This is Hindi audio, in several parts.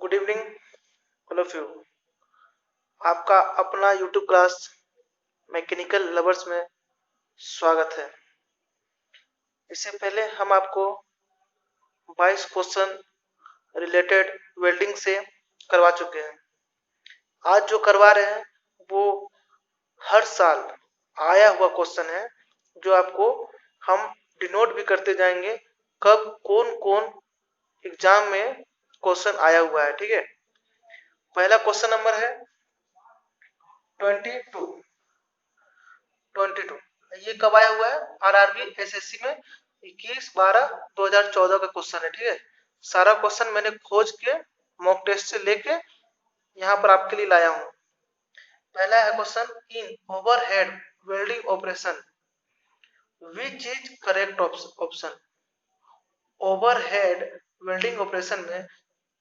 Good evening all of you. आपका अपना यूट्यूब क्लास मैकेनिकल लवर्स में स्वागत है। इससे पहले हम आपको 22 क्वेश्चन रिलेटेड वेल्डिंग से करवा चुके हैं। आज जो करवा रहे हैं वो हर साल आया हुआ क्वेश्चन है, जो आपको हम डिनोट भी करते जाएंगे कब कौन कौन एग्जाम में क्वेश्चन आया हुआ है। ठीक है, पहला क्वेश्चन नंबर है 22। ये कब आया हुआ है? आरआरबी एसएससी में 21/12/2014 का क्वेश्चन है। ठीक है, सारा क्वेश्चन मैंने खोज के मॉक टेस्ट से लेके यहाँ पर आपके लिए लाया हूँ। पहला है question, in overhead welding operation which is correct option. Overhead welding operation में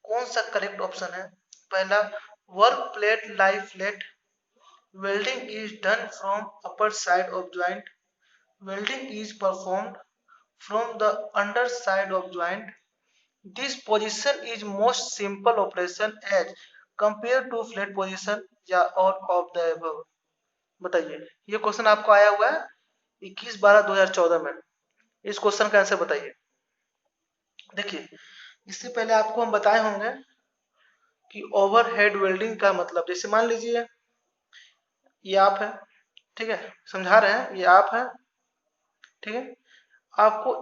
कौन सा करेक्ट ऑप्शन है? पहला, work plate lie flat, welding is done from upper side of joint, welding is performed from the underside of joint, this position is most simple operation as compared to flat position या और of the above। बताइए, ये क्वेश्चन आपको आया हुआ है 21/12/2014 में। इस क्वेश्चन का आंसर बताइए। देखिए, इससे पहले आपको हम बताए होंगे कि ओवरहेड वेल्डिंग का मतलब, जैसे मान लीजिए ये आप है, ठीक है, समझा रहे हैं, ये आप है, ठीक है, आपको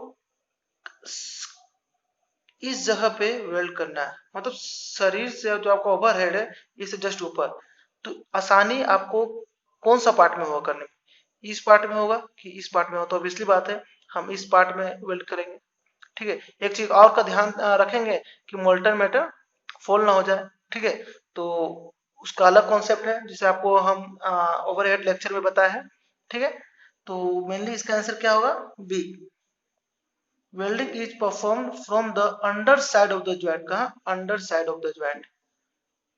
इस जगह पे वेल्ड करना है, मतलब शरीर से जो आपका ओवरहेड है इससे जस्ट ऊपर, तो आसानी आपको कौन सा पार्ट में होगा करने में? इस पार्ट में होगा कि इस पार्ट में हो? तो ऑब्वियसली बात है हम इस पार्ट में वेल्ड करेंगे। ठीक है, एक चीज और का ध्यान रखेंगे कि मोल्टन मेटल फॉल ना हो जाए। ठीक है, तो उसका अलग कॉन्सेप्ट है जिसे आपको हम ओवरहेड लेक्चर में बताया है। ठीक है, तो मेनली इसका आंसर क्या होगा? B, welding is performed from the underside of the joint। कहा? underside of the joint।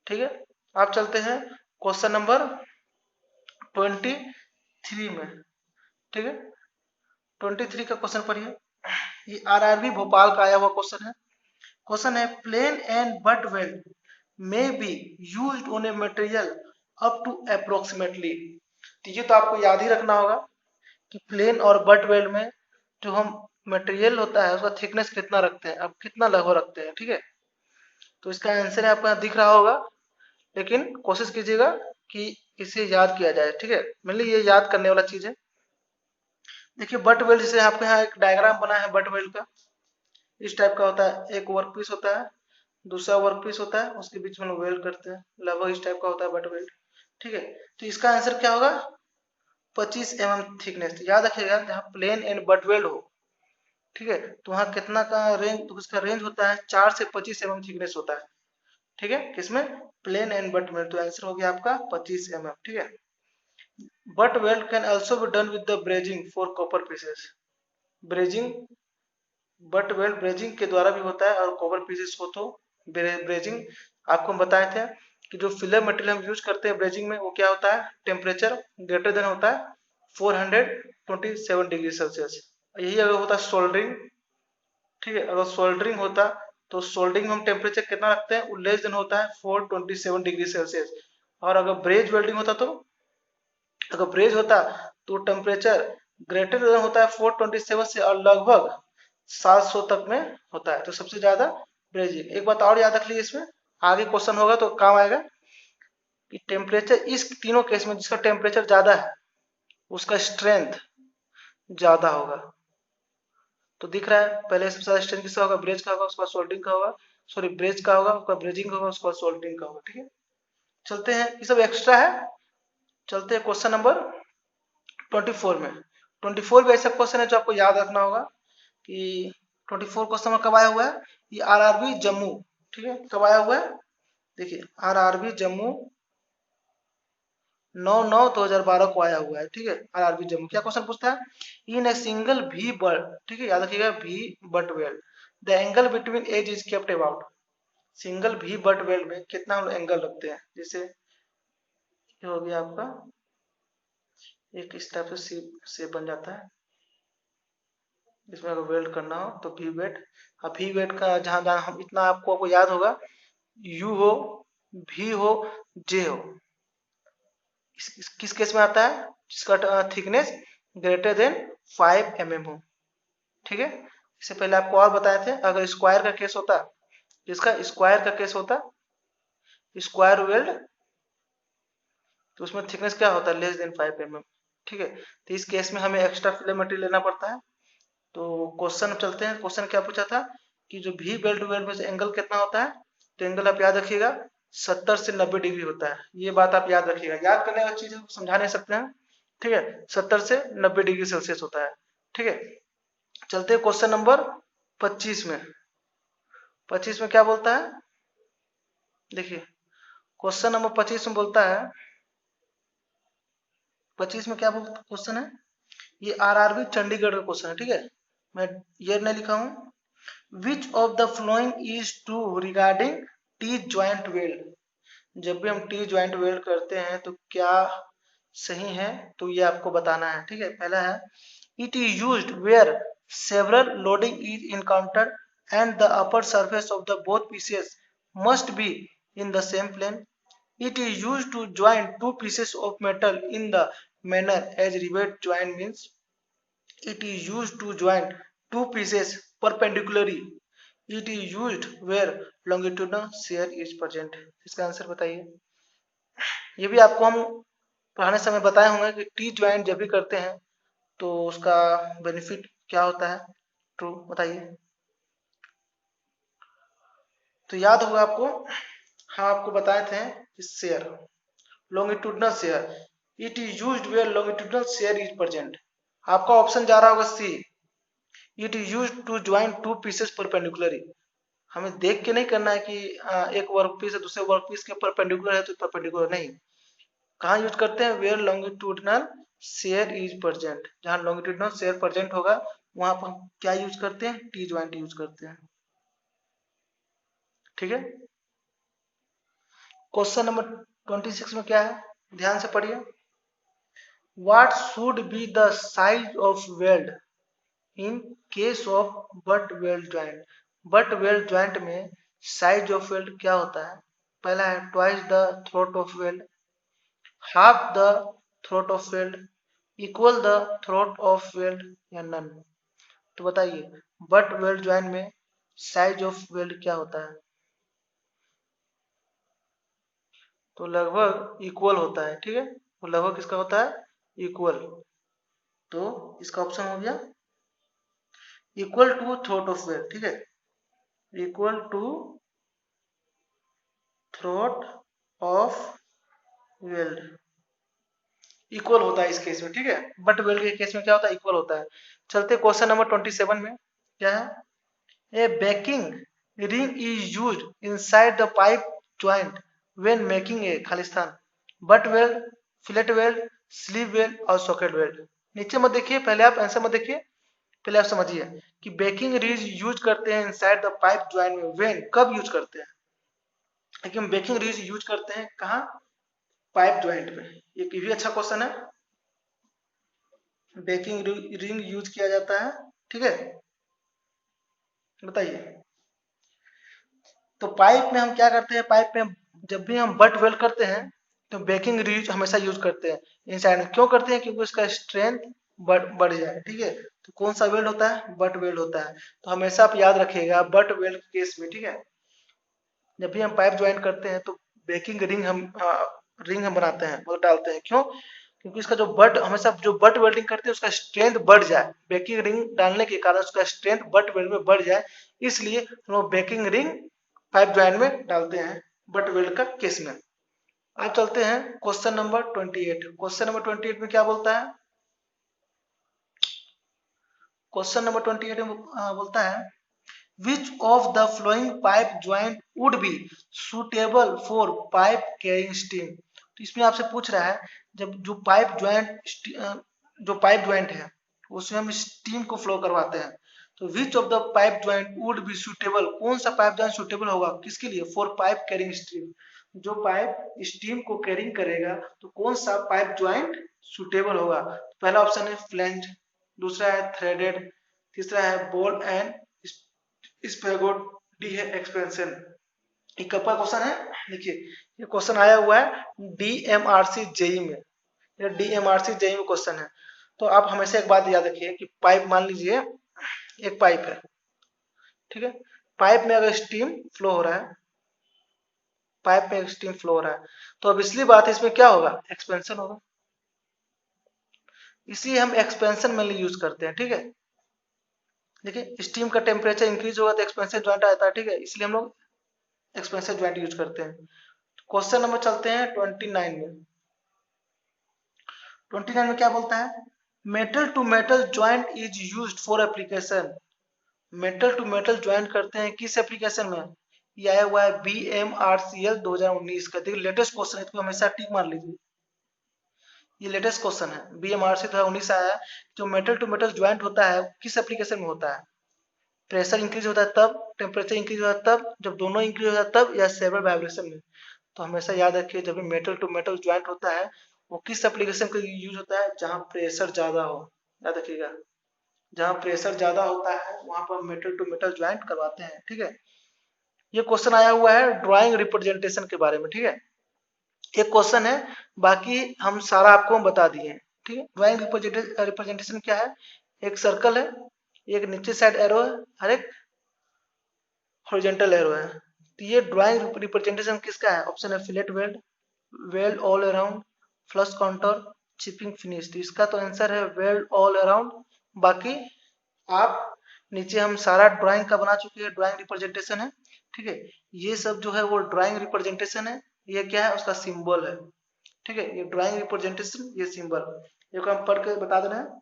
ठीक है, आप चलते हैं क्वेश्चन नंबर 23 में। ठीक है, 23 का क्वेश्चन पढ़िए। ये आरआरबी भोपाल का आया हुआ क्वेश्चन है। क्वेश्चन है, plain end butt weld may be used on a material up to approximately. ये तो आपको याद ही रखना होगा कि प्लेन और बट वेल्ड में जो हम मटेरियल होता है उसका थिकनेस कितना रखते हैं, अब कितना लगभग रखते हैं। ठीक है, तो इसका आंसर आपको यहाँ दिख रहा होगा, लेकिन कोशिश कीजिएगा कि इसे याद किया जाए। ठीक है, मेनली ये याद करने वाला चीज है। देखिए, बट वेल्ड, जैसे आपके यहाँ एक डायग्राम बना है बट वेल्ड का, इस टाइप का होता है। एक वर्क पीस होता है, दूसरा वर्क पीस होता है, उसके बीच में लोग वेल्ड करते हैं, लगभग इस टाइप का होता है बट वेल्ड। ठीक है, तो इसका आंसर क्या होगा? 25 mm थिकनेस। याद रखिएगा, जहाँ प्लेन एंड बट वेल्ड हो, ठीक है, तो वहाँ कितना का रेंज, तो उसका रेंज होता है 4 से 25 mm थिकनेस होता है। ठीक है, किसमें? Plain end butt weld. तो आंसर हो गया आपका 25 mm। ठीक है, butt weld can also be done with the brazing for copper pieces. Brazing, butt weld brazing के द्वारा भी होता है, और कॉपर पीसेस को तो ब्रेजिंग आपको हम बताए थे कि जो फिलर मटेरियल हम यूज करते हैं ब्रेजिंग में, वो क्या होता है? टेम्परेचर ग्रेटर देन होता है 427 डिग्री सेल्सियस। यही अगर होता है सोल्डरिंग, ठीक है, अगर सोल्डरिंग होता तो सोल्डरिंग में हम टेम्परेचर कितना रखते हैं? वो लेस देन होता है 427 डिग्री सेल्सियस। और अगर ब्रेज वेल्डिंग होता तो, अगर ब्रेज होता तो टेम्परेचर ग्रेटर देन होता है 427 से, और लगभग 700 तक में होता है। तो सबसे ज्यादा ब्रेजिंग। एक बात और याद रख लीजिए, इसमें आगे क्वेश्चन होगा तो काम आएगा कि टेम्परेचर, इस तीनों केस में जिसका टेम्परेचर ज्यादा है उसका स्ट्रेंथ ज्यादा होगा। तो दिख रहा है, पहले सबसे ज्यादा स्ट्रेंथ किसका होगा? ब्रेज का होगा, उसके बाद सोल्डरिंग का होगा, सॉरी ब्रेज का होगा, उसके बाद ब्रेजिंग का होगा, उसके बाद सोल्डरिंग का होगा। ठीक है, चलते हैं, ये सब एक्स्ट्रा है। चलते हैं क्वेश्चन नंबर 24 में। 24 भी ऐसा क्वेश्चन है जो आपको याद रखना होगा कि 24 क्वेश्चन में कब आया हुआ है? ये आरआरबी जम्मू। ठीक है, कब आया हुआ है? देखिए, आरआरबी जम्मू 9/9/2012 को आया हुआ है। ठीक है, आरआरबी जम्मू क्या क्वेश्चन पूछता है? इन ए सिंगल भी बट, ठीक है, याद रखिएगा, V butt weld the angle between edge is kept about. Single V butt weld में कितना हम एंगल रखते हैं? जैसे ये हो गया आपका, एक इस टाइप से शेप बन जाता है, इसमें अगर वेल्ड करना हो तो भी वेट। अब भी वेट का जहां जहां हम, इतना आपको याद होगा U हो, V हो, J हो। किस केस में आता है? जिसका थिकनेस ग्रेटर देन 5 mm हो। ठीक है, इससे पहले आपको और बताए थे, अगर स्क्वायर का केस होता, इसका स्क्वायर का केस होता, स्क्वायर वेल्ड, तो उसमें थिकनेस क्या होता है? Less than 5 mm। ठीक है, तो इस केस में हमें एक्स्ट्रा फिलर मटेरियल लेना पड़ता है। तो क्वेश्चन चलते हैं, क्वेश्चन क्या पूछा था कि जो भी बेल्ट टू बेल्ट में से एंगल कितना होता है? तो एंगल आप याद रखिएगा 70 से 90 डिग्री होता है। ये बात आप याद रखिएगा, याद करने वाली चीज समझा नहीं सकते हैं। ठीक है, 70 से 90 डिग्री सेल्सियस होता है। ठीक है, चलते हैं क्वेश्चन नंबर 25 में। 25 में क्या बोलता है? देखिए, क्वेश्चन नंबर 25 में बोलता है, 25 में क्या क्वेश्चन है? ये आरआरबी चंडीगढ़ का क्वेश्चन है। ठीक है, मैं ये नहीं लिखा हूं। Which of the following is true regarding T joint weld? जब भी हम टी ज्वाइंट वेल्ड करते हैं तो क्या सही है? तो ये आपको बताना है। ठीक है, पहला है it is used where several loading is encounter and the upper surface of the both pieces must be in the same plane. It is used to join two pieces of metal in the manner as rivet joint means. It is used to join two pieces perpendicularly. It is used where longitudinal shear is present. इसका आंसर बताइए। ये भी आपको हम पढ़ाने समय बताए होंगे कि टी ज्वाइंट जब भी करते हैं तो उसका बेनिफिट क्या होता है। ट्रू बताइए। तो याद होगा आपको, हाँ आपको बताए थे shear, longitudinal shear. It is used where longitudinal shear is present. आपका ऑप्शन जा रहा होगा C, it is used to join two pieces perpendicularly. हमें देख के नहीं करना है कि एक वर्क पीस है दूसरे वर्क पीस के परपेंडिकुलर है तो परपेंडिकुलर नहीं। कहाँ यूज करते हैं? Where longitudinal shear is present. जहाँ लॉन्गिट्यूडनल शेयर प्रेजेंट होगा वहां पर हम क्या यूज करते हैं? टी ज्वाइंट यूज करते हैं। ठीक है, क्वेश्चन नंबर 26 में क्या है? ध्यान से पढ़िए। What should be the size of weld in case of butt weld joint? Butt weld joint में साइज ऑफ वेल्ड क्या होता है? पहला है twice the throat of weld, half the throat of weld, equal the throat of weld या नन। तो बताइए, बट वेल्ड ज्वाइंट में साइज ऑफ वेल्ड क्या होता है? तो लगभग इक्वल होता है। ठीक है, तो लगभग किसका होता है? इक्वल। तो इसका ऑप्शन हो गया equal to throat of weld. ठीक है, equal to throat of weld equal होता है इस केस में। ठीक है, बट वेल्ड के केस में क्या होता है? इक्वल होता है। चलते क्वेश्चन नंबर 27 में। क्या है? A backing ring is used inside the pipe joint when making a खालिस्तान, butt weld, fillet weld, sleeve weld और सॉकेट वेल्ड। नीचे मत देखिए, पहले आप आंसर मत देखिए, पहले आप समझिए कि बेकिंग रिंग यूज करते हैं इनसाइड द पाइप ज्वाइंट में, व्हेन कब यूज करते हैं? लेकिन हम बेकिंग रिंग यूज करते हैं कहाँ? पाइप ज्वाइंट में। ये भी अच्छा क्वेश्चन है। बेकिंग रिंग यूज किया जाता है। ठीक है, बताइए। तो पाइप में हम क्या करते हैं? पाइप में जब भी हम बट वेल्ड करते हैं तो बेकिंग रिंग हमेशा यूज करते हैं इनसाइड में। क्यों करते हैं? क्योंकि उसका स्ट्रेंथ बढ़ जाए। ठीक है, तो कौन सा वेल्ड होता है? बट वेल्ड होता है। तो हमेशा आप याद रखिएगा बट वेल्ड केस में। ठीक है, जब भी हम पाइप ज्वाइन करते हैं तो बेकिंग रिंग हम बनाते हैं, वो डालते हैं। क्यों? क्योंकि इसका जो बट हमेशा जो बट वेल्डिंग करते हैं उसका स्ट्रेंथ बढ़ जाए। बेकिंग रिंग डालने के कारण उसका स्ट्रेंथ बट वेल्ड में बढ़ जाए, इसलिए हम लोग बेकिंग रिंग पाइप ज्वाइन में डालते हैं बट वेल्ड का केस में। अब चलते हैं क्वेश्चन नंबर 28। क्वेश्चन नंबर 28 में क्या बोलता है? क्वेश्चन नंबर 28 में बोलता है which of the following pipe joint would be suitable for pipe carrying steam? तो इसमें आपसे पूछ रहा है, जब जो पाइप ज्वाइंट है उसमें हम स्टीम को फ्लो करवाते हैं, तो which of the pipe joint would be suitable? कौन सा पाइप ज्वाइंट सुटेबल होगा किसके लिए? For pipe carrying steam. जो पाइप स्टीम को कैरिंग करेगा तो कौन सा पाइप ज्वाइंट सुटेबल होगा? पहला ऑप्शन है फ्लेंज, दूसरा है थ्रेडेड, तीसरा है बॉल एंड स्पैगोट, डी है एक्सपेंशन। ये कब का क्वेश्चन है? देखिए ये क्वेश्चन आया हुआ है DMRC जेई में, ये DMRC जेई में क्वेश्चन है। तो आप हमेशा एक बात याद रखिए कि पाइप, मान लीजिए एक पाइप है, ठीक है, पाइप में अगर स्टीम फ्लो हो रहा है, पाइप में स्टीम फ्लो हो रहा है, तो अब इसलिए बात है इसमें क्या होगा? एक्सपेंशन होगा। इसी हम एक्सपेंशन में यूज करते हैं, ठीक है। देखिए स्टीम का टेम्परेचर इंक्रीज होगा तो एक्सपेंशन ज्वाइंट आता है, ठीक है, इसलिए हम लोग एक्सपेंशन ज्वाइंट यूज करते हैं। क्वेश्चन नंबर चलते हैं 29 में। 29 में क्या बोलता है? Metal to metal joint is used for application. Metal to metal joint करते हैं किस एप्लीकेशन में? ये आया हुआ है BMRCL 2019 का। देखिए लेटेस्ट क्वेश्चन है, इसको हमेशा टिक मार लीजिए, ये लेटेस्ट क्वेश्चन है। BMRC 2019 आया है। जो मेटल टू मेटल ज्वाइंट होता है किस एप्लीकेशन में होता है? प्रेशर इंक्रीज होता है तब, टेम्परेचर इंक्रीज होता है तब, जब दोनों इंक्रीज होता है तब, या सेवरल वाइब्रेशन में। तो हमेशा याद रखिए जब भी मेटल टू मेटल ज्वाइंट होता है वो किस एप्लीकेशन का यूज होता है? जहां प्रेशर ज्यादा हो। याद रखिएगा, जहां प्रेशर ज्यादा होता है वहां पर मेटल टू मेटल ज्वाइंट करवाते हैं, ठीक है। ये क्वेश्चन आया हुआ है ड्राइंग रिप्रेजेंटेशन के बारे में, ठीक है। एक क्वेश्चन है, बाकी हम सारा आपको बता दिए हैं, ठीक है। ड्राइंग रिप्रेजेंटेशन क्या है? एक सर्कल है, एक नीचे साइड एरो है, और एक हॉरिजॉन्टल एरो है। तो ये ड्राइंग रिप्रेजेंटेशन किसका है? ऑप्शन है fillet weld, weld all around, flush counter, chipping finish. तो इसका तो आंसर है वेल्ड ऑल अराउंड। बाकी आप नीचे हम सारा ड्राइंग का बना चुके हैं, ड्राइंग रिप्रेजेंटेशन है, ठीक है। ये सब जो है वो ड्राइंग रिप्रेजेंटेशन है। ये क्या है? उसका सिंबल है, ठीक है। ये ड्राइंग रिप्रेजेंटेशन, ये सिंबल, ये को हम पढ़ के बता दे रहे हैं।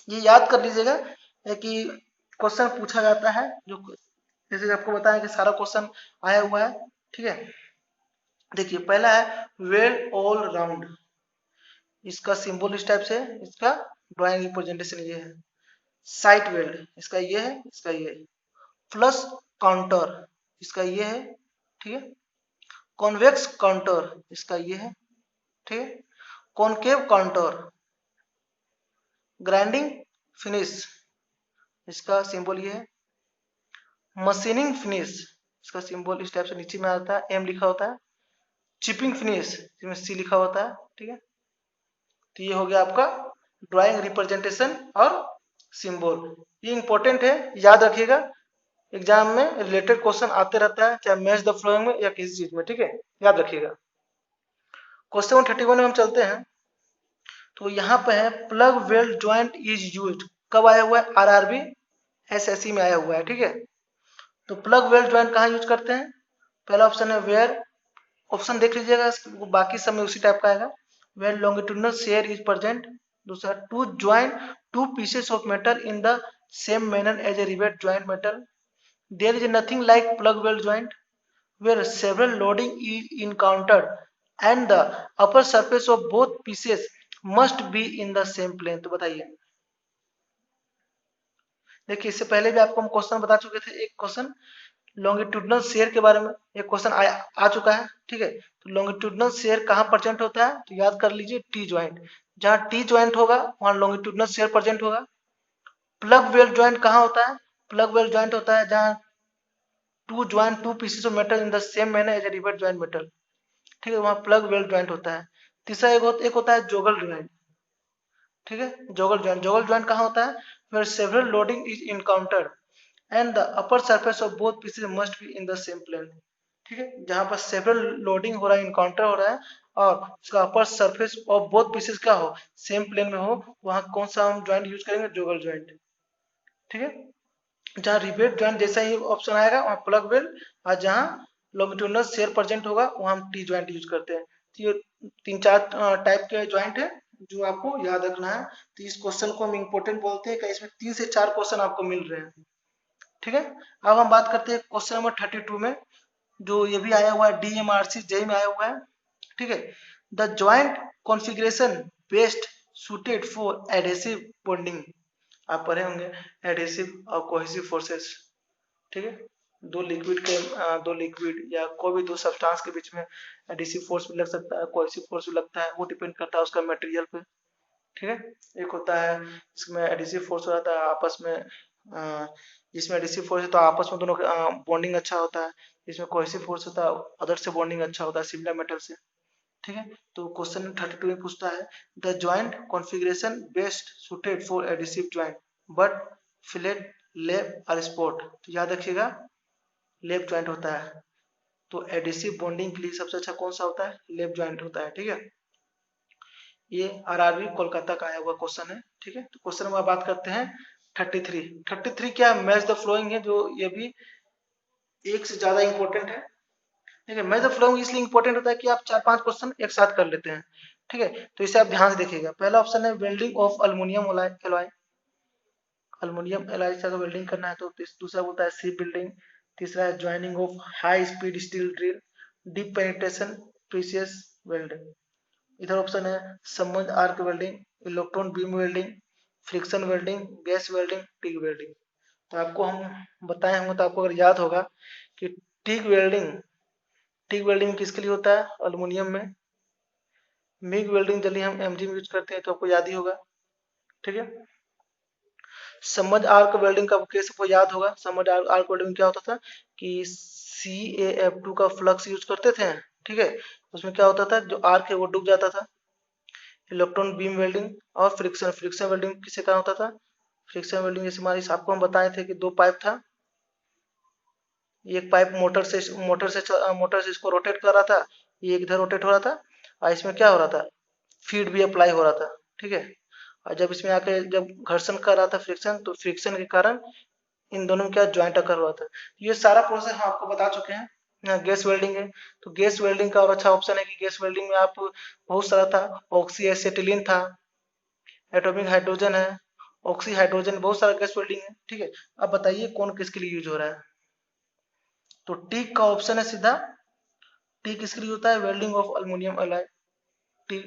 ये याद कर लीजिएगा कि क्वेश्चन पूछा जाता है, जो जैसे आपको बताया कि सारा क्वेश्चन आया हुआ है, ठीक है। देखिए पहला है वेल ऑल राउंड, इसका सिंबल इस टाइप से, इसका ड्राइंग रिप्रेजेंटेशन ये है। साइट वेल्ड, इसका ये है, इसका ये है। फ्लश काउंटर, इसका ये है, ठीक है। कॉन्वेक्स काउंटर, इसका ये है, ठीक है। कॉनकेव काउंटर, ग्राइंडिंग फिनिश, इसका सिंबल ये है। मशीनिंग फिनिश, इसका सिंबल इस टाइप से नीचे में आता है, एम लिखा होता है। चिपिंग फिनिश, इसमें सी लिखा होता है, ठीक है। तो ये हो गया आपका ड्राइंग रिप्रेजेंटेशन और सिंबल। ये इंपॉर्टेंट है, याद रखिएगा, एग्जाम में रिलेटेड क्वेश्चन आते रहता है, चाहे मैच द फ्लोइंग में या किसी चीज में, ठीक है, याद रखिएगा। क्वेश्चन 31 में हम चलते हैं। तो यहाँ पे है plug weld joint is used, कब आया हुआ है? आरआरबी एसएससी में आया हुआ है, ठीक है। तो प्लग वेल्ड ज्वाइंट कहाँ यूज करते हैं? पहला ऑप्शन है वेयर, ऑप्शन देख लीजिएगा, बाकी सब में उसी टाइप का आएगा। Where longitudinal shear is present. दूसरा, to join two pieces of metal in the same manner as a rivet joint metal. There is nothing like plug weld joint where several loading is encountered and the upper surface of both pieces must be in the same plane। तो बताइए, देखिए इससे पहले भी आपको हम क्वेश्चन बता चुके थे, एक क्वेश्चन लॉन्गिट्यूडनल शेयर के बारे में, एक क्वेश्चन आ चुका है, ठीक है। तो लॉन्गिट्यूडनल शेयर कहाँ प्रेजेंट होता है? तो याद कर लीजिए टी ज्वाइंट, जहां टी ज्वाइंट होगा वहां लॉन्गिट्यूडनल शेयर प्रेजेंट होगा। प्लग वेल ज्वाइंट कहाँ होता है? प्लग वेल ज्वाइंट होता है जहां to joint two pieces of metal in the same manner as a rivet joint metal, ठीक है, वहां प्लग वेल ज्वाइंट होता है। तीसरा एक होता है जोगल ज्वाइंट, ठीक है। जोगल ज्वाइंट, जोगल ज्वाइंट कहाँ होता है? Where several loading is encountered and the upper surface of both pieces must be in the same plane, ठीक है। जहां पर सेवरल लोडिंग हो रहा है, इनकाउंटर हो रहा है, और उसका अपर सरफेस ऑफ बोथ पीसेस क्या हो? सेम प्लेन में हो, वहां कौन सा हम ज्वाइंट यूज करेंगे? जोगल ज्वाइंट, ठीक है। जहां रिवेट ज्वाइंट जैसा ही ऑप्शन आएगा वहां प्लग वेल, और जहां लॉन्गिट्यूडनल शेयर प्रेजेंट होगा वहां हम टी ज्वाइंट यूज करते हैं। तो ये तीन चार टाइप के ज्वाइंट है जो आपको याद रखना है। तो इस क्वेश्चन को हम इम्पोर्टेंट बोलते हैं, इसमें 3 से 4 क्वेश्चन आपको मिल रहे हैं, ठीक है। अब हम बात करते हैं क्वेश्चन नंबर 32 में, जो ये भी आया हुआ है DMRC जेई में आया हुआ है, ठीक है। The joint configuration best suited for adhesive bonding, आप पढ़े होंगे एडहेसिव और कोहेसिव फोर्सेस, ठीक है। दो लिक्विड या कोई भी दो सब्सटेंस के बीच में एडहेसिव फोर्स भी लग सकता है, कोहेसिव फोर्स भी लगता है, वो डिपेंड करता है उसका मटेरियल पे, ठीक है। एक होता है इसमें एडहेसिव फोर्स हो जाता है आपस में जिसमें एडिसिव फोर्स है तो आपस में दोनों बॉन्डिंग अच्छा होता है, जिसमें कोहेसिव फोर्स होता है अदर से बॉन्डिंग अच्छा होता है सिमिलर मेटल से। ठीक है, तो क्वेश्चन 32 में पूछता है the joint configuration best suited for adhesive joint but fillet lap और स्पॉट। तो याद रखिएगा लैप ज्वाइंट होता है, तो एडिसिव बॉन्डिंग के लिए सबसे अच्छा कौन सा होता है, लैप ज्वाइंट होता है। ठीक है, ये आरआरबी कोलकाता का आया हुआ क्वेश्चन है। ठीक है, तो क्वेश्चन में बात करते हैं 33। 33 क्या मैच द फ्लोइंग है, जो ये भी एक से ज्यादा इंपॉर्टेंट है। ठीक है, मैच द फ्लोइंग इसलिए इंपॉर्टेंट होता है कि आप 4-5 क्वेश्चन एक साथ कर लेते हैं। ठीक है, तो इसे आप ध्यान से देखिएगा। पहला ऑप्शन है welding of aluminium alloy, aluminium alloy से अगर वेल्डिंग करना है तो दूसरा बोलता है शिप बिल्डिंग, तीसरा है joining of high speed steel drill, deep penetration precious weld. इधर ऑप्शन है submerge arc welding, electron beam welding, friction welding, gas welding, TIG welding. तो आपको हम बताए होंगे तो आपको अगर याद होगा कि टिग वेल्डिंग किसके लिए होता है, अल्युमिनियम में। मिग वेल्डिंग जल्दी हम एमजी में यूज करते हैं तो आपको याद ही होगा। ठीक है, समझ आर्क वेल्डिंग का केस आपको याद होगा। समझ आर्क वेल्डिंग में क्या होता था कि CaF2 का फ्लक्स यूज करते थे। ठीक है, उसमें क्या होता था जो आर्क है वो डूब जाता था। इलेक्ट्रॉन बीम वेल्डिंग और फ्रिक्शन वेल्डिंग किससे कारण होता था, फ्रिक्शन वेल्डिंग जैसे हमारी आपको हम बताए थे कि दो पाइप था, एक पाइप मोटर से इसको रोटेट कर रहा था, ये इधर रोटेट हो रहा था और इसमें क्या हो रहा था, फीड भी अप्लाई हो रहा था। ठीक है, और जब इसमें आके जब घर्षण कर रहा था फ्रिक्शन, तो फ्रिक्शन के कारण इन दोनों में क्या ज्वाइंट अकर हुआ था। ये सारा प्रोसेस हम आपको बता चुके हैं। गैस वेल्डिंग है, तो गैस वेल्डिंग का और अच्छा ऑप्शन है कि गैस वेल्डिंग में आप बहुत सारा था, ऑक्सी एसिटिलीन था, एटॉमिक हाइड्रोजन है, ऑक्सी हाइड्रोजन, बहुत सारा गैस वेल्डिंग है। ठीक है, अब बताइए कौन किसके लिए यूज हो रहा है। तो टी का ऑप्शन है सीधा, टी किसके लिए होता है, welding of aluminium alloy, T.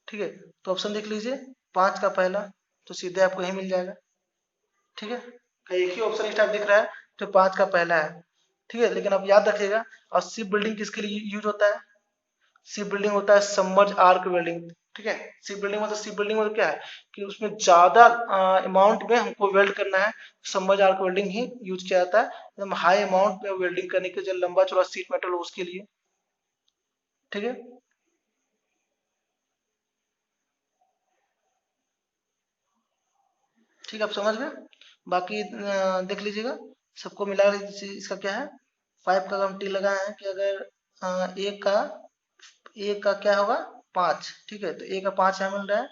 ठीक है, तो ऑप्शन देख लीजिए 5 का पहला, तो सीधे आपको यही मिल जाएगा। ठीक है, एक ही ऑप्शन इस टाइप दिख रहा है जो 5 का पहला है। ठीक है, लेकिन आप याद रखिएगा। और शिप बिल्डिंग किसके लिए यूज होता है, शिप बिल्डिंग होता है सबमर्ज आर्क वेल्डिंग। ठीक है, शिप बिल्डिंग मतलब क्या है कि उसमें ज्यादा अमाउंट में हमको वेल्ड करना है, सबमर्ज आर्क वेल्डिंग ही यूज किया जाता है, एकदम हाई अमाउंट में वेल्डिंग करने के जो लंबा चौड़ा शीट मेटल हो उसके लिए। ठीक है, ठीक है, आप समझ गए। बाकी देख लीजिएगा सबको मिला इसका क्या है, 5 का अगर हम टी लगाए हैं कि अगर ए का क्या होगा 5। ठीक है, तो ए का 5 यहाँ मिल रहा है,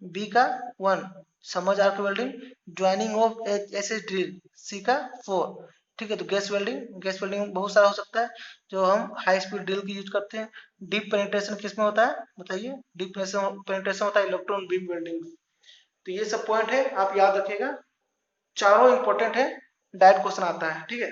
बी का 1 समझ आर्क वेल्डिंग, ज्वाइनिंग ऑफ एस ड्रिल, सी का 4। ठीक है, तो गैस वेल्डिंग बहुत सारा हो सकता है जो हम हाई स्पीड ड्रिल की यूज करते हैं। डीप पेनिट्रेशन किस में होता है बताइए, डीप पेनिट्रेशन होता है इलेक्ट्रॉन बीम वेल्डिंग में। तो ये सब पॉइंट है आप याद रखिएगा, चारों इंपॉर्टेंट है, डायरेक्ट क्वेश्चन आता है। ठीक है,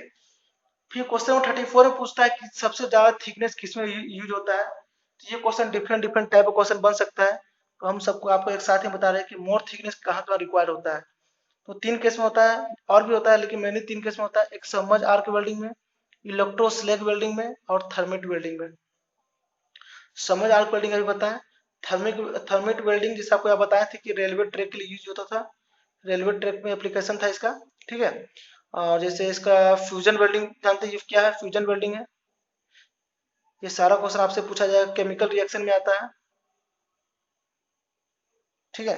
फिर क्वेश्चन नंबर 34 में पूछता है कि सबसे ज्यादा थिकनेस किस में यूज होता है। तो ये क्वेश्चन डिफरेंट डिफरेंट टाइप का क्वेश्चन बन सकता है, तो हम सबको आपको एक साथ ही बता रहे हैं कि मोर थिकनेस कहाँ कहाँ रिक्वायर्ड होता है। तो 3 केस में होता है, और भी होता है लेकिन मैंने 3 केस में होता है, एक सबमर्ज आर्क वेल्डिंग में, इलेक्ट्रो स्लैग वेल्डिंग में और थर्मिट वेल्डिंग में। सबमर्ज आर्क वेल्डिंग अभी बताएं, थर्मिट वेल्डिंग जिसे आपको बताए थे कि रेलवे ट्रैक के लिए यूज होता था, रेलवे ट्रैक में एप्लीकेशन था इसका। ठीक है, और जैसे इसका फ्यूजन वेल्डिंग जानते हैं क्या है, फ्यूजन वेल्डिंग है, ये सारा क्वेश्चन आपसे पूछा जाएगा, केमिकल रिएक्शन में आता है। ठीक है,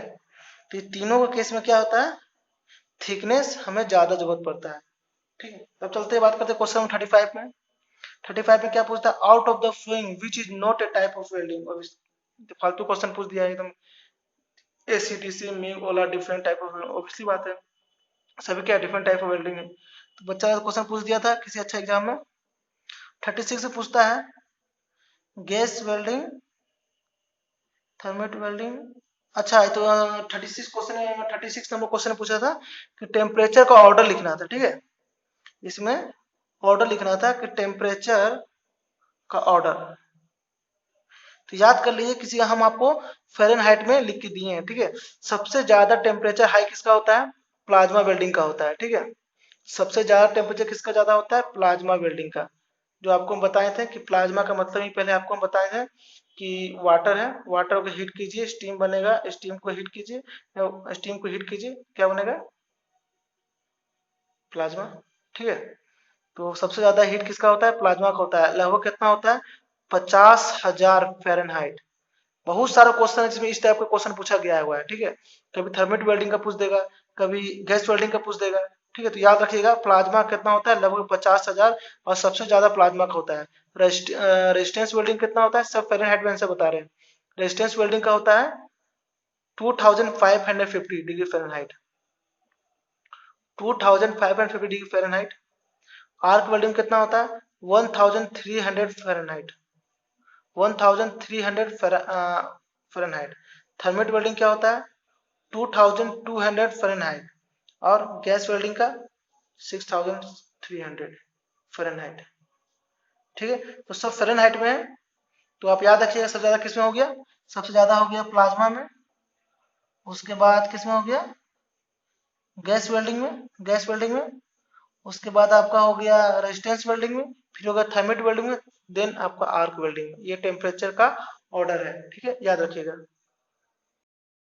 तो ये तीनों के केस में क्या होता है, थिकनेस हमें ज्यादा जरूरत पड़ता है। ठीक है, अब चलते हैं बात करते हैं क्वेश्चन 35 में। 35 में क्या पूछता है, out of the following which is not a type of welding. फालतू क्वेश्चन पूछ दिया है एकदम, एसीटीसी मिग ओला डिफरेंट टाइप ऑफ, ऑब्वियसली बात है सभी क्या डिफरेंट टाइप ऑफ वेल्डिंग है। तो बच्चा क्वेश्चन पूछ दिया था किसी अच्छा एग्जाम में। 36 से पूछता है गैस वेल्डिंग, थर्मेट वेल्डिंग। अच्छा है, तो 36 नंबर क्वेश्चन पूछा था कि टेम्परेचर का ऑर्डर लिखना था। ठीक है, इसमें ऑर्डर लिखना था कि टेम्परेचर का ऑर्डर, तो याद कर लीजिए किसी हम आपको फ़ारेनहाइट में लिख के दिए हैं। ठीक है, सबसे ज्यादा टेम्परेचर हाई किसका होता है, प्लाज्मा वेल्डिंग का होता है। ठीक है, सबसे ज्यादा टेम्परेचर किसका ज्यादा होता है, प्लाज्मा वेल्डिंग का। जो आपको हम बताए थे कि प्लाज्मा का मतलब ही पहले आपको हम बताए थे कि वाटर है, वाटर को हीट कीजिए स्टीम बनेगा, स्टीम को हीट कीजिए, स्टीम को हीट कीजिए क्या बनेगा, प्लाज्मा, ठीक है। तो सबसे ज्यादा हीट किसका होता है, प्लाज्मा का होता है। लगभग कितना होता है, 50,000 फ़ारेनहाइट। बहुत सारा क्वेश्चन है जिसमें इस टाइप का क्वेश्चन पूछा गया हुआ है, ठीक है। कभी थर्मिट वेल्डिंग का पूछ देगा, कभी गैस वेल्डिंग का पूछ देगा, ठीक है। तो याद रखिएगा प्लाज्मा कितना होता है, लगभग 50,000, और सबसे ज्यादा प्लाज्मा का होता है। रेजिस्टेंस वेल्डिंग कितना होता है, सब फ़ारेनहाइट में से बता रहे हैं। रेजिस्टेंस वेल्डिंग का होता है 2550 degree Fahrenheit, 2550 degree Fahrenheit. Arc welding कितना होता है, 1300 फ़ारेनहाइट, 1300 फ़ारेनहाइट। थर्मिट वेल्डिंग क्या होता है, 2200 फ़ारेनहाइट। और गैस वेल्डिंग का 6300 फ़ारेनहाइट, ठीक है। तो सब फ़ारेनहाइट में है। तो आप याद रखिएगा सबसे ज्यादा किसमें हो गया, सबसे ज्यादा हो गया प्लाज्मा में, उसके बाद किसमें हो गया, गैस वेल्डिंग में, गैस वेल्डिंग में, उसके बाद आपका हो गया रेजिस्टेंस वेल्डिंग में, फिर हो गया थर्मिट वेल्डिंग में, देन आपका आर्क वेल्डिंग में। ये टेम्परेचर का ऑर्डर है, ठीक है, याद रखिएगा।